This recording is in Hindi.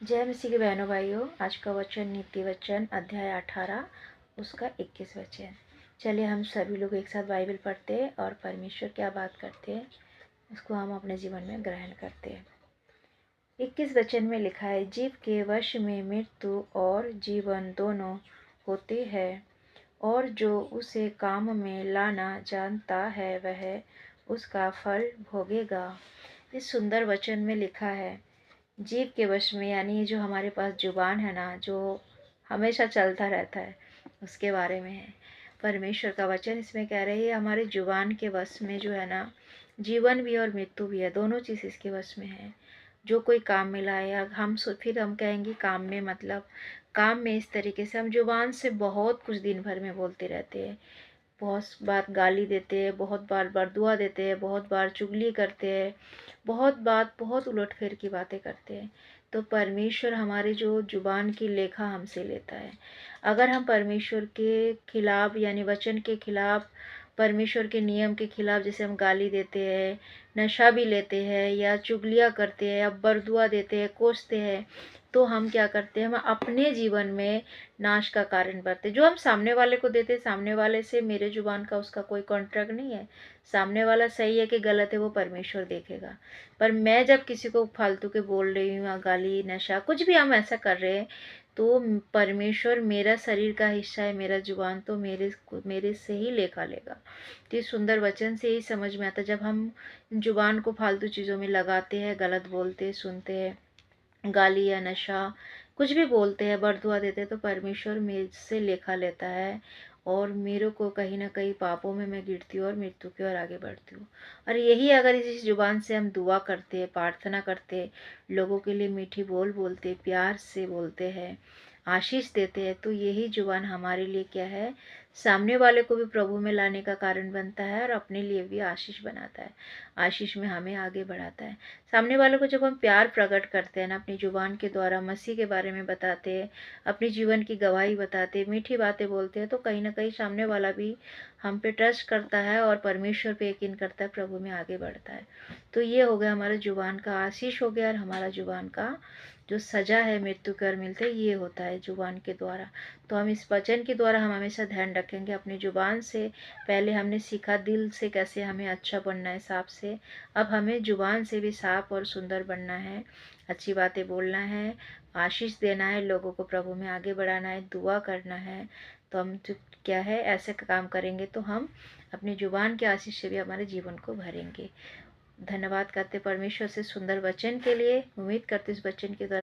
जय मसीह के बहनों भाइयों, आज का वचन नीति वचन अध्याय 18 उसका 21 वचन। चलिए हम सभी लोग एक साथ बाइबल पढ़ते हैं और परमेश्वर क्या बात करते हैं उसको हम अपने जीवन में ग्रहण करते हैं। 21 वचन में लिखा है, जीव के वश में मृत्यु और जीवन दोनों होते हैं, और जो उसे काम में लाना जानता है वह उसका फल भोगेगा। इस सुंदर वचन में लिखा है जीव के वश में, यानी जो हमारे पास जुबान है ना, जो हमेशा चलता रहता है, उसके बारे में है परमेश्वर का वचन। इसमें कह रही है हमारे जुबान के वश में जो है ना, जीवन भी और मृत्यु भी है, दोनों चीज़ इसके वश में है। जो कोई काम में लाए, फिर हम कहेंगे काम में, मतलब काम में इस तरीके से हम जुबान से बहुत कुछ दिन भर में बोलते रहते हैं। बहुत बार गाली देते हैं, बहुत बार बरदुआ देते हैं, बहुत बार चुगली करते हैं, बहुत उलट फेर की बातें करते हैं। तो परमेश्वर हमारे जो जुबान की लेखा हमसे लेता है। अगर हम परमेश्वर के खिलाफ, यानी वचन के खिलाफ, परमेश्वर के नियम के खिलाफ, जैसे हम गाली देते हैं, नशा भी लेते हैं, या चुगलियाँ करते हैं, या बरदुआ देते हैं, कोसते हैं, तो हम क्या करते हैं, हम अपने जीवन में नाश का कारण बनते। जो हम सामने वाले को देते, सामने वाले से मेरे जुबान का उसका कोई कॉन्ट्रैक्ट नहीं है। सामने वाला सही है कि गलत है वो परमेश्वर देखेगा। पर मैं जब किसी को फालतू के बोल रही हूँ, या गाली, नशा, कुछ भी हम ऐसा कर रहे हैं, तो परमेश्वर मेरा शरीर का हिस्सा है, मेरा जुबान तो मेरे से ही लेखा लेगा। तो इस सुंदर वचन से ही समझ में आता, जब हम जुबान को फालतू चीज़ों में लगाते हैं, गलत बोलते, सुनते हैं, गाली या नशा कुछ भी बोलते हैं, बरदुआ देते हैं, तो परमेश्वर मेरे से लेखा लेता है, और मेरे को कहीं ना कहीं पापों में मैं गिरती हूँ और मृत्यु की ओर आगे बढ़ती हूँ। और यही अगर इस जुबान से हम दुआ करते हैं, प्रार्थना करते हैं, लोगों के लिए मीठी बोल बोलते, प्यार से बोलते हैं, आशीष देते हैं, तो यही जुबान हमारे लिए क्या है, सामने वाले को भी प्रभु में लाने का कारण बनता है, और अपने लिए भी आशीष बनाता है, आशीष में हमें आगे बढ़ाता है। सामने वालों को जब हम प्यार प्रकट करते हैं ना, अपनी जुबान के द्वारा मसीह के बारे में बताते हैं, अपने जीवन की गवाही बताते हैं, मीठी बातें बोलते हैं, तो कहीं ना कहीं सामने वाला भी हम पे ट्रस्ट करता है और परमेश्वर पे यकीन करता है, प्रभु में आगे बढ़ता है। तो ये हो गया हमारे जुबान का आशीष हो गया, और हमारा जुबान का जो सजा है मृत्यु कर मिलते, ये होता है जुबान के द्वारा। तो हम इस वचन के द्वारा हम हमेशा ध्यान रखेंगे अपनी जुबान से। पहले हमने सीखा दिल से कैसे हमें अच्छा बनना है, साफ से। अब हमें जुबान से भी साफ और सुंदर बनना है, अच्छी बातें बोलना है, आशीष देना है, लोगों को प्रभु में आगे बढ़ाना है, दुआ करना है। तो हम जो क्या है, ऐसे काम करेंगे तो हम अपनी जुबान के आशीष से भी हमारे जीवन को भरेंगे। धन्यवाद करते परमेश्वर से सुंदर वचन के लिए। उम्मीद करते इस वचन के द्वारा